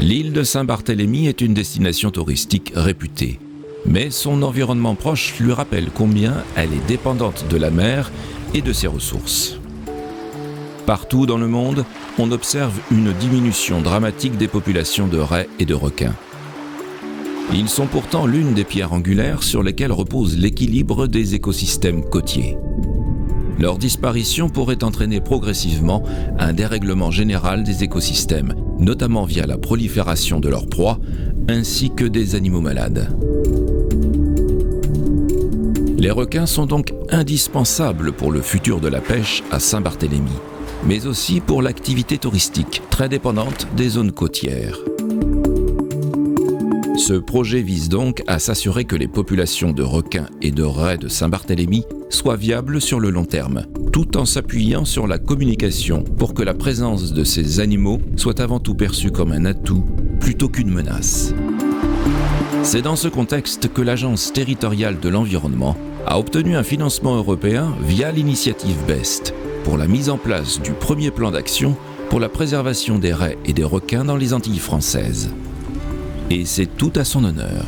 L'île de Saint-Barthélemy est une destination touristique réputée. Mais son environnement proche lui rappelle combien elle est dépendante de la mer et de ses ressources. Partout dans le monde, on observe une diminution dramatique des populations de raies et de requins. Ils sont pourtant l'une des pierres angulaires sur lesquelles repose l'équilibre des écosystèmes côtiers. Leur disparition pourrait entraîner progressivement un dérèglement général des écosystèmes, notamment via la prolifération de leurs proies, ainsi que des animaux malades. Les requins sont donc indispensables pour le futur de la pêche à Saint-Barthélemy, mais aussi pour l'activité touristique, très dépendante des zones côtières. Ce projet vise donc à s'assurer que les populations de requins et de raies de Saint-Barthélemy soient viables sur le long terme, tout en s'appuyant sur la communication pour que la présence de ces animaux soit avant tout perçue comme un atout plutôt qu'une menace. C'est dans ce contexte que l'Agence territoriale de l'environnement a obtenu un financement européen via l'initiative BEST pour la mise en place du premier plan d'action pour la préservation des raies et des requins dans les Antilles françaises. Et c'est tout à son honneur.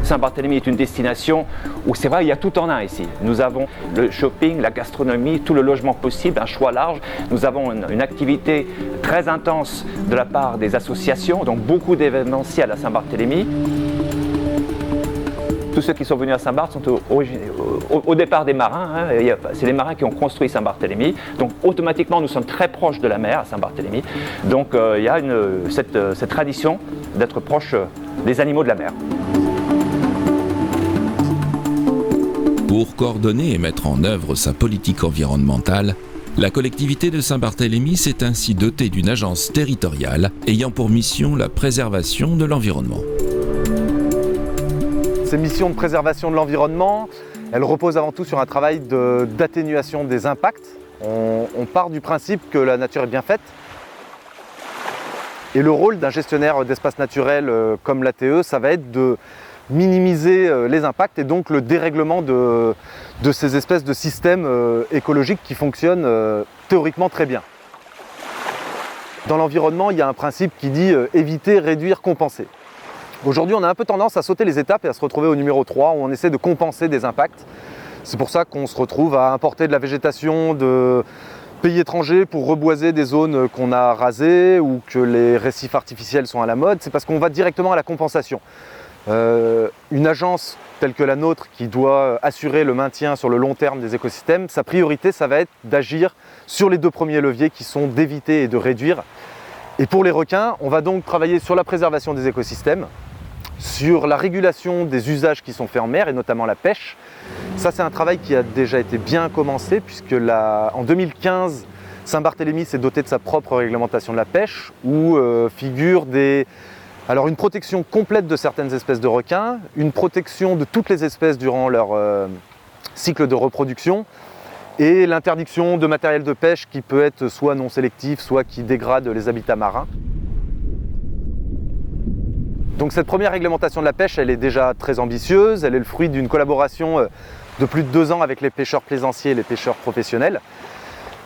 Saint-Barthélemy est une destination où c'est vrai, il y a tout en un ici. Nous avons le shopping, la gastronomie, tout le logement possible, un choix large. Nous avons une activité très intense de la part des associations, donc beaucoup d'événementiels à Saint-Barthélemy. Tous ceux qui sont venus à Saint-Barth sont au départ des marins, c'est les marins qui ont construit Saint-Barthélemy. Donc automatiquement nous sommes très proches de la mer à Saint-Barthélemy. Donc il y a cette tradition d'être proche des animaux de la mer. Pour coordonner et mettre en œuvre sa politique environnementale, la collectivité de Saint-Barthélemy s'est ainsi dotée d'une agence territoriale ayant pour mission la préservation de l'environnement. Ces missions de préservation de l'environnement, elles reposent avant tout sur un travail d'atténuation des impacts. On part du principe que la nature est bien faite. Et le rôle d'un gestionnaire d'espaces naturels comme l'ATE, ça va être de minimiser les impacts et donc le dérèglement de ces espèces de systèmes écologiques qui fonctionnent théoriquement très bien. Dans l'environnement, il y a un principe qui dit éviter, réduire, compenser. Aujourd'hui, on a un peu tendance à sauter les étapes et à se retrouver au numéro 3 où on essaie de compenser des impacts. C'est pour ça qu'on se retrouve à importer de la végétation de pays étrangers pour reboiser des zones qu'on a rasées ou que les récifs artificiels sont à la mode. C'est parce qu'on va directement à la compensation. Une agence telle que la nôtre qui doit assurer le maintien sur le long terme des écosystèmes, sa priorité, ça va être d'agir sur les deux premiers leviers qui sont d'éviter et de réduire. Et pour les requins, on va donc travailler sur la préservation des écosystèmes, sur la régulation des usages qui sont faits en mer et notamment la pêche. Ça, c'est un travail qui a déjà été bien commencé puisque en 2015, Saint-Barthélemy s'est doté de sa propre réglementation de la pêche où figurent une protection complète de certaines espèces de requins, une protection de toutes les espèces durant leur cycle de reproduction et l'interdiction de matériel de pêche qui peut être soit non sélectif, soit qui dégrade les habitats marins. Donc cette première réglementation de la pêche, elle est déjà très ambitieuse, elle est le fruit d'une collaboration de plus de 2 ans avec les pêcheurs plaisanciers et les pêcheurs professionnels.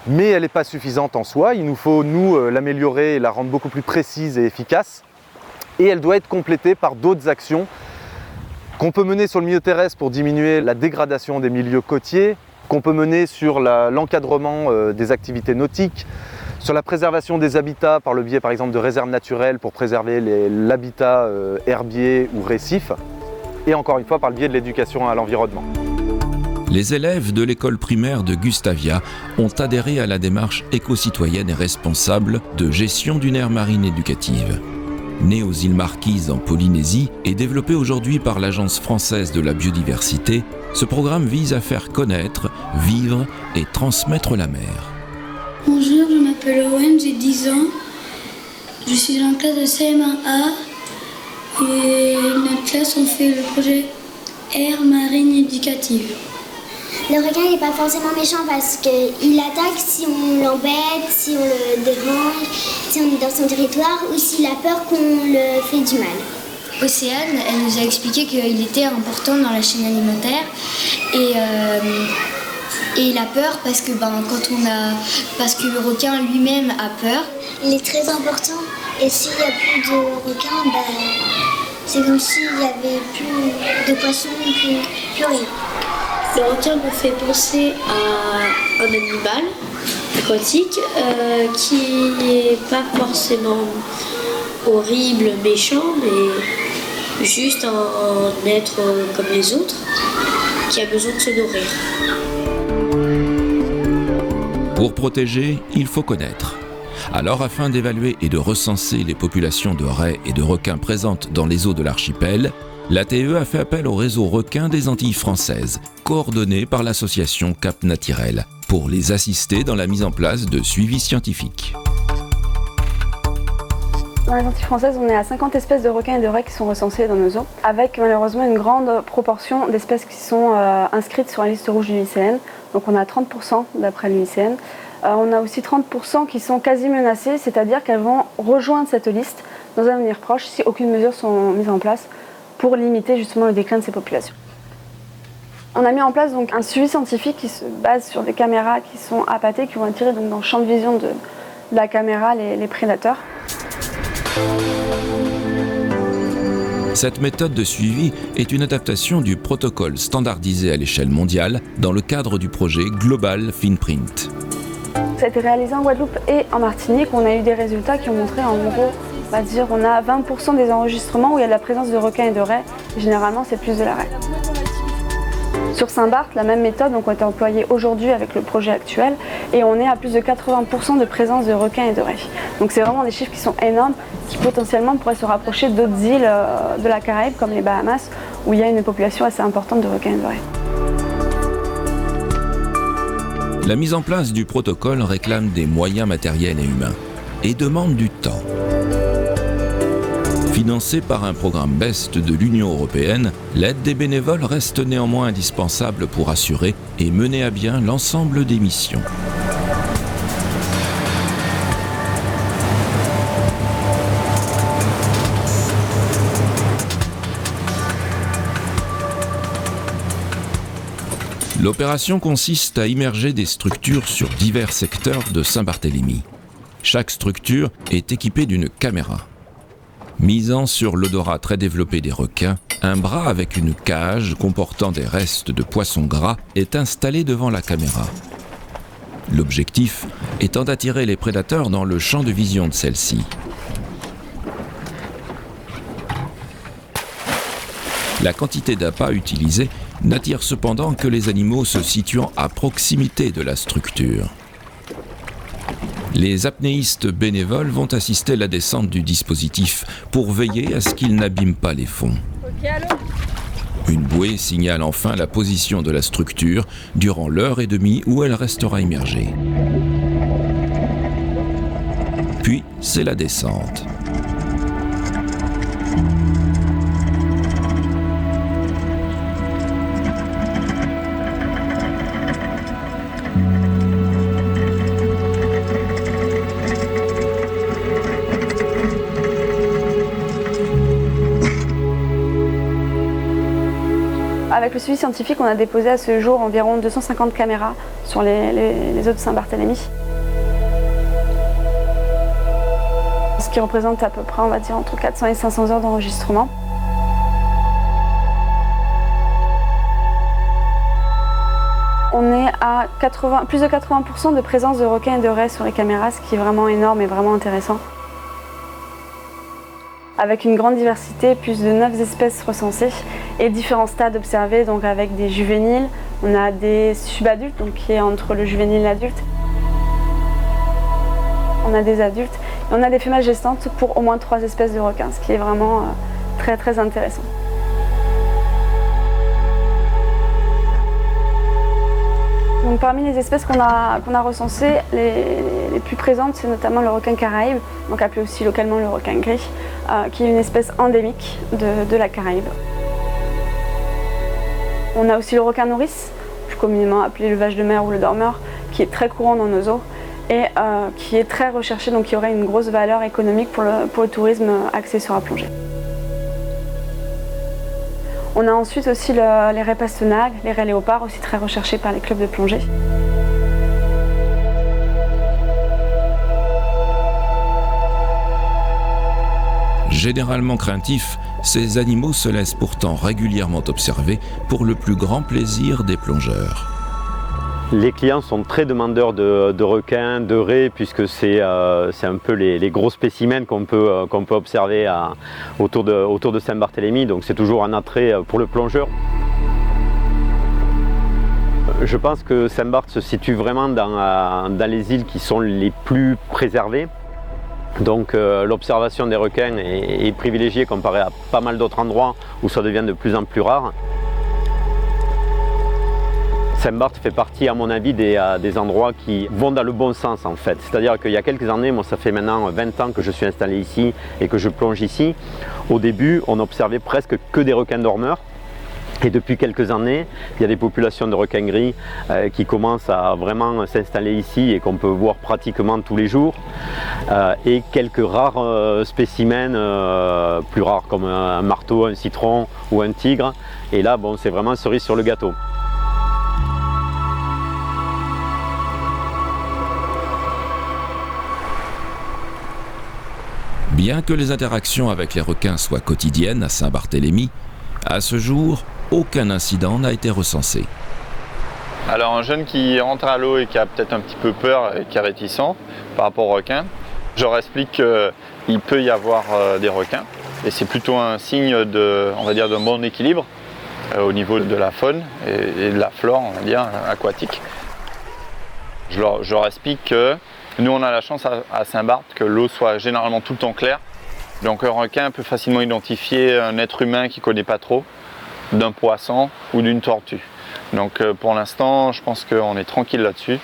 Mais elle n'est pas suffisante en soi, il nous faut l'améliorer et la rendre beaucoup plus précise et efficace. Et elle doit être complétée par d'autres actions qu'on peut mener sur le milieu terrestre pour diminuer la dégradation des milieux côtiers, qu'on peut mener sur l'encadrement des activités nautiques, sur la préservation des habitats par le biais par exemple de réserves naturelles pour préserver l'habitat herbier ou récif, et encore une fois par le biais de l'éducation à l'environnement. Les élèves de l'école primaire de Gustavia ont adhéré à la démarche éco-citoyenne et responsable de gestion d'une aire marine éducative. Né aux îles Marquises en Polynésie et développé aujourd'hui par l'Agence française de la biodiversité, ce programme vise à faire connaître, vivre et transmettre la mer. Bonjour, je m'appelle Owen, j'ai 10 ans. Je suis dans la classe de CM1A et notre classe, on fait le projet Aire marine éducative. Le requin n'est pas forcément méchant parce qu'il attaque si on l'embête, si on le dérange, si on est dans son territoire ou s'il a peur qu'on le fait du mal. Océane, elle nous a expliqué qu'il était important dans la chaîne alimentaire et Et il a peur parce que parce que le requin lui-même a peur. Il est très important. Et s'il n'y a plus de requins, c'est comme s'il n'y avait plus de poissons, plus rien. Le requin me fait penser à un animal aquatique qui n'est pas forcément horrible, méchant, mais juste un être comme les autres qui a besoin de se nourrir. Pour protéger, il faut connaître. Alors, afin d'évaluer et de recenser les populations de raies et de requins présentes dans les eaux de l'archipel, l'ATE a fait appel au réseau requin des Antilles françaises, coordonné par l'association Cap Naturel, pour les assister dans la mise en place de suivis scientifiques. Dans les Antilles françaises, on est à 50 espèces de requins et de raies qui sont recensées dans nos eaux, avec malheureusement une grande proportion d'espèces qui sont inscrites sur la liste rouge du l'UICN. Donc on a 30% d'après l'UICN. On a aussi 30% qui sont quasi menacées, c'est-à-dire qu'elles vont rejoindre cette liste dans un avenir proche si aucune mesure sont mises en place pour limiter justement le déclin de ces populations. On a mis en place donc un suivi scientifique qui se base sur des caméras qui sont appâtées, qui vont attirer donc dans le champ de vision de la caméra les prédateurs. Cette méthode de suivi est une adaptation du protocole standardisé à l'échelle mondiale dans le cadre du projet Global Finprint. Ça a été réalisé en Guadeloupe et en Martinique. On a eu des résultats qui ont montré en gros, on a 20% des enregistrements où il y a de la présence de requins et de raies. Généralement, c'est plus de la raie. Sur Saint-Barth, la même méthode a été employée aujourd'hui avec le projet actuel et on est à plus de 80% de présence de requins et de raies. Donc c'est vraiment des chiffres qui sont énormes, qui potentiellement pourraient se rapprocher d'autres îles de la Caraïbe comme les Bahamas où il y a une population assez importante de requins et de raies. La mise en place du protocole réclame des moyens matériels et humains et demande du temps. Financée par un programme BEST de l'Union européenne, l'aide des bénévoles reste néanmoins indispensable pour assurer et mener à bien l'ensemble des missions. L'opération consiste à immerger des structures sur divers secteurs de Saint-Barthélemy. Chaque structure est équipée d'une caméra. Misant sur l'odorat très développé des requins, un bras avec une cage comportant des restes de poissons gras est installé devant la caméra. L'objectif étant d'attirer les prédateurs dans le champ de vision de celle-ci. La quantité d'appât utilisée n'attire cependant que les animaux se situant à proximité de la structure. Les apnéistes bénévoles vont assister à la descente du dispositif pour veiller à ce qu'il n'abîme pas les fonds. Une bouée signale enfin la position de la structure durant l'heure et demie où elle restera immergée. Puis, c'est la descente. Avec le suivi scientifique, on a déposé à ce jour environ 250 caméras sur les eaux de Saint-Barthélemy. Ce qui représente à peu près, on va dire, entre 400 et 500 heures d'enregistrement. On est à plus de 80% de présence de requins et de raies sur les caméras, ce qui est vraiment énorme et vraiment intéressant. Avec une grande diversité, plus de 9 espèces recensées et différents stades observés, donc avec des juvéniles, on a des subadultes, donc qui est entre le juvénile et l'adulte. On a des adultes et on a des femelles gestantes pour au moins 3 espèces de requins, ce qui est vraiment très très intéressant. Donc, parmi les espèces qu'on a recensées, les plus présentes, c'est notamment le requin caraïbe, donc appelé aussi localement le requin gris, qui est une espèce endémique de la Caraïbe. On a aussi le requin nourrice, plus communément appelé le vache de mer ou le dormeur, qui est très courant dans nos eaux et qui est très recherché, donc qui aurait une grosse valeur économique pour le tourisme axé sur la plongée. On a ensuite aussi les raies pastenagues, les raies léopards, aussi très recherchés par les clubs de plongée. Généralement craintifs, ces animaux se laissent pourtant régulièrement observer pour le plus grand plaisir des plongeurs. Les clients sont très demandeurs de requins, de raies, puisque c'est un peu les gros spécimens qu'on peut observer autour de Saint-Barthélemy, donc c'est toujours un attrait pour le plongeur. Je pense que Saint-Barth se situe vraiment dans les îles qui sont les plus préservées. Donc l'observation des requins est privilégiée comparé à pas mal d'autres endroits où ça devient de plus en plus rare. Saint-Barth fait partie, à mon avis, des endroits qui vont dans le bon sens en fait. C'est-à-dire qu'il y a quelques années, moi ça fait maintenant 20 ans que je suis installé ici et que je plonge ici. Au début, on observait presque que des requins dormeurs. Et depuis quelques années, il y a des populations de requins gris qui commencent à vraiment s'installer ici et qu'on peut voir pratiquement tous les jours. Et quelques rares spécimens plus rares comme un marteau, un citron ou un tigre. Et là, bon, c'est vraiment cerise sur le gâteau. Bien que les interactions avec les requins soient quotidiennes à Saint-Barthélemy, à ce jour, aucun incident n'a été recensé. Alors un jeune qui rentre à l'eau et qui a peut-être un petit peu peur et qui est réticent par rapport aux requins, je leur explique qu'il peut y avoir des requins et c'est plutôt un signe de bon équilibre au niveau de la faune et de la flore, on va dire, aquatique. Je leur explique que nous on a la chance à Saint-Barth que l'eau soit généralement tout le temps claire. Donc un requin peut facilement identifier un être humain qu'il ne connaît pas trop, d'un poisson ou d'une tortue. Donc pour l'instant, je pense qu'on est tranquille là-dessus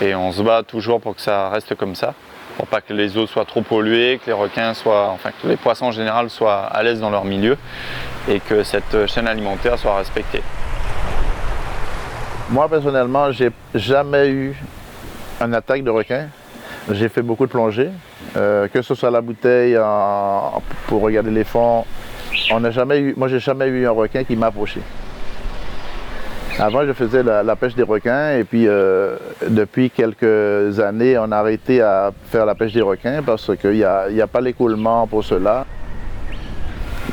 et on se bat toujours pour que ça reste comme ça, pour pas que les eaux soient trop polluées, que les requins que les poissons en général soient à l'aise dans leur milieu et que cette chaîne alimentaire soit respectée. Moi personnellement, j'ai jamais eu une attaque de requin. J'ai fait beaucoup de plongées, que ce soit la bouteille pour regarder les fonds. Moi, j'ai jamais eu un requin qui m'a approché. Avant, je faisais la pêche des requins et puis depuis quelques années, on a arrêté à faire la pêche des requins parce qu'il n'y a pas l'écoulement pour cela.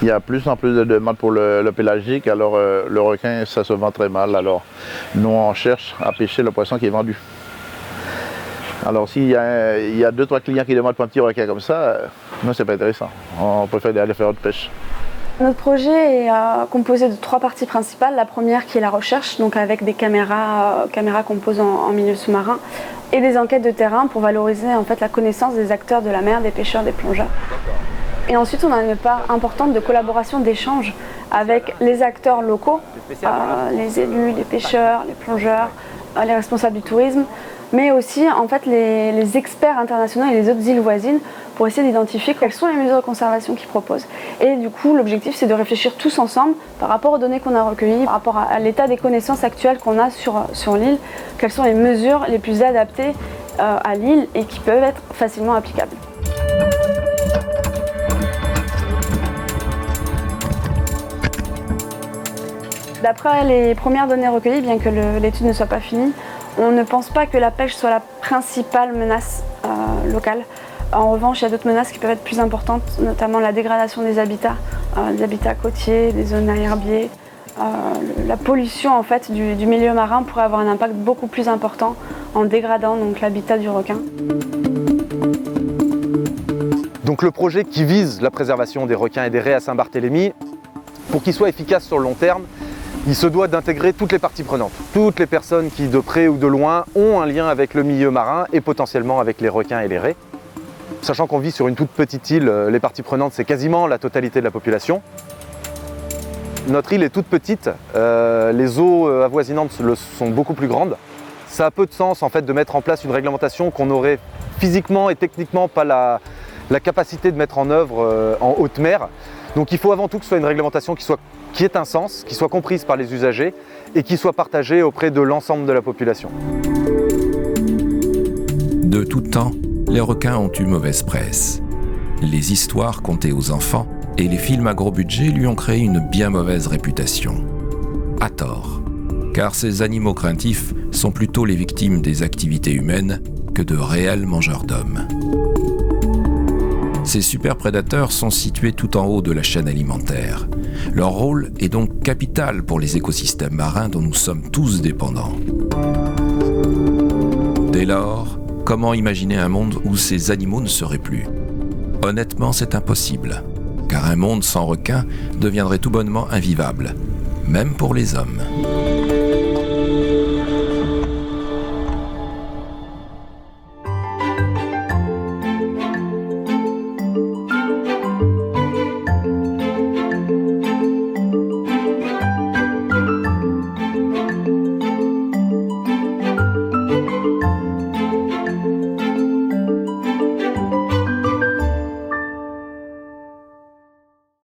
Il y a plus en plus de demandes pour le pélagique, alors le requin, ça se vend très mal. Alors nous, on cherche à pêcher le poisson qui est vendu. Alors s'il y a 2-3 clients qui demandent pour un petit requin comme ça, non, c'est pas intéressant. On préfère aller faire autre pêche. Notre projet est composé de 3 parties principales. La première qui est la recherche, donc avec des caméras qu'on pose en milieu sous-marin, et des enquêtes de terrain pour valoriser en fait la connaissance des acteurs de la mer, des pêcheurs, des plongeurs. Et ensuite, on a une part importante de collaboration, d'échange avec les acteurs locaux, les élus, les pêcheurs, les plongeurs, les responsables du tourisme, mais aussi en fait les experts internationaux et les autres îles voisines pour essayer d'identifier quelles sont les mesures de conservation qu'ils proposent. Et du coup, l'objectif, c'est de réfléchir tous ensemble par rapport aux données qu'on a recueillies, par rapport à l'état des connaissances actuelles qu'on a sur l'île, quelles sont les mesures les plus adaptées à l'île et qui peuvent être facilement applicables. D'après les premières données recueillies, bien que l'étude ne soit pas finie, on ne pense pas que la pêche soit la principale menace locale. En revanche, il y a d'autres menaces qui peuvent être plus importantes, notamment la dégradation des habitats côtiers, des zones à herbiers. La pollution en fait, du milieu marin pourrait avoir un impact beaucoup plus important en dégradant donc, l'habitat du requin. Donc le projet qui vise la préservation des requins et des raies à Saint-Barthélemy, pour qu'il soit efficace sur le long terme, il se doit d'intégrer toutes les parties prenantes, toutes les personnes qui, de près ou de loin, ont un lien avec le milieu marin et potentiellement avec les requins et les raies. Sachant qu'on vit sur une toute petite île, les parties prenantes, c'est quasiment la totalité de la population. Notre île est toute petite, les eaux avoisinantes sont beaucoup plus grandes. Ça a peu de sens en fait de mettre en place une réglementation qu'on n'aurait physiquement et techniquement pas la capacité de mettre en œuvre en haute mer. Donc il faut avant tout que ce soit une réglementation qui ait un sens, qui soit comprise par les usagers et qui soit partagée auprès de l'ensemble de la population. De tout temps, les requins ont eu mauvaise presse. Les histoires contées aux enfants et les films à gros budget lui ont créé une bien mauvaise réputation. À tort, car ces animaux craintifs sont plutôt les victimes des activités humaines que de réels mangeurs d'hommes. Ces superprédateurs sont situés tout en haut de la chaîne alimentaire. Leur rôle est donc capital pour les écosystèmes marins dont nous sommes tous dépendants. Dès lors, comment imaginer un monde où ces animaux ne seraient plus ? Honnêtement, c'est impossible, car un monde sans requins deviendrait tout bonnement invivable, même pour les hommes.